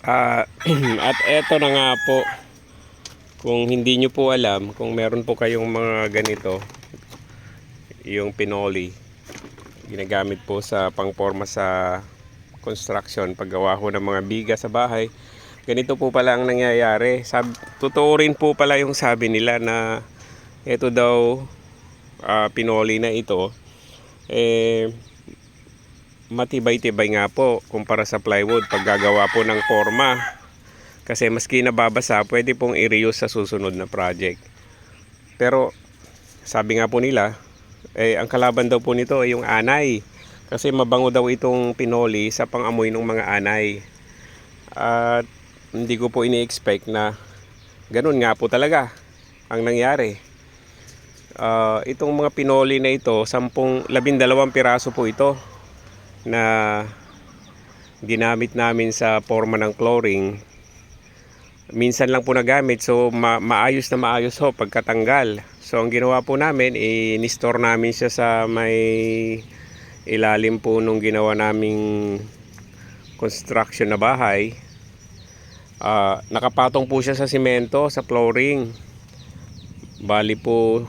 At eto na nga po, kung hindi nyo po alam, kung meron po kayong mga ganito, yung pinoli, ginagamit po sa pangporma sa construction, paggawa ho ng mga biga sa bahay, ganito po pala ang nangyayari. Totoo rin po pala yung sabi nila na ito daw, pinoli na ito, matibay-tibay nga po kumpara sa plywood pag gagawa po ng forma, kasi maski nababasa pwede pong i-reuse sa susunod na project. Pero sabi nga po nila, ang kalaban daw po nito ay yung anay, kasi mabango daw itong pinoli sa pangamoy ng mga anay. At hindi ko po ini-expect na ganun nga po talaga ang nangyari. Itong mga pinoli na ito, 12 piraso po ito na ginamit namin sa forma ng flooring. Minsan lang po nagamit, so maayos na maayos ho pagkatanggal. So ang ginawa po namin, in-store namin siya sa may ilalim po nung ginawa naming construction na bahay. Nakapatong po siya sa simento, sa flooring. Bali po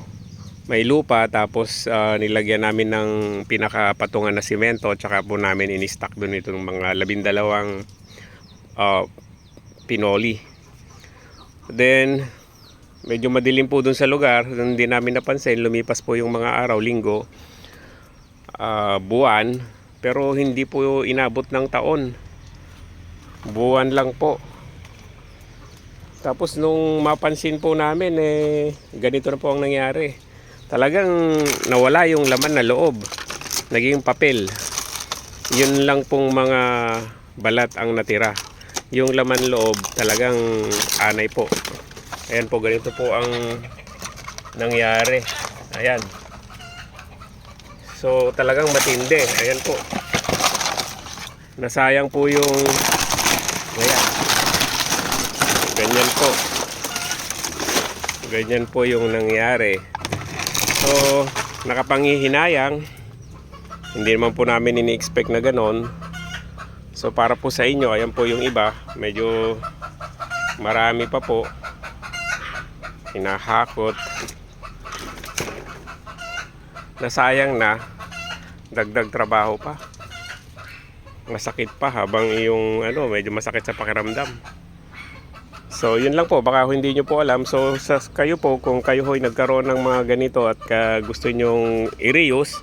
may lupa, tapos nilagyan namin ng pinakapatungan na simento, tsaka po namin in-stack doon itong mga 12 pinoli. Then medyo madilim po doon sa lugar, hindi namin napansin, lumipas po yung mga araw, linggo, buwan, pero hindi po inabot ng taon, buwan lang po. Tapos nung mapansin po namin, ganito na po ang nangyari. Talagang nawala yung laman na loob, naging papel. Yun lang pong mga balat ang natira. Yung laman loob talagang anay po. Ayan po, ganito po ang nangyari. Ayan. So talagang matindi. Ayan po, nasayang po yung, ayan, ganyan po, ganyan po yung nangyari. So nakapanghihinayang, hindi naman po namin ini-expect na ganon. So para po sa inyo, ayan po yung iba, medyo marami pa po, hinahakot, nasayang na, dagdag trabaho pa, masakit pa habang yung medyo masakit sa pakiramdam. So yun lang po, baka hindi nyo po alam. So kayo po, kung kayo ho'y nagkaroon ng mga ganito at gusto nyong i-reuse,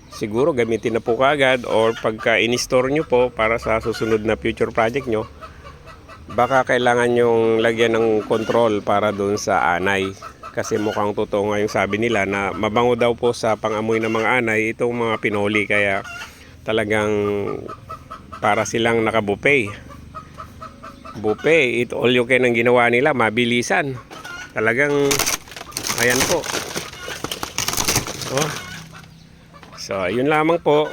siguro gamitin na po kaagad, or pagka in-store nyo po para sa susunod na future project nyo, baka kailangan nyong lagyan ng control para dun sa anay, kasi mukhang totoo nga yung sabi nila na mabango daw po sa pangamoy ng mga anay itong mga pinoli, kaya talagang para silang nakabuffet. Buffet, it all you can ang ginawa nila, mabilisan. Talagang, ayan po. Oh. So, yun lamang po.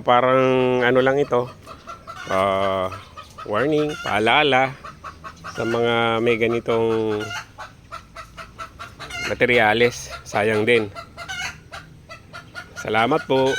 Parang lang ito. Warning, paalala sa mga may ganitong materyales. Sayang din. Salamat po.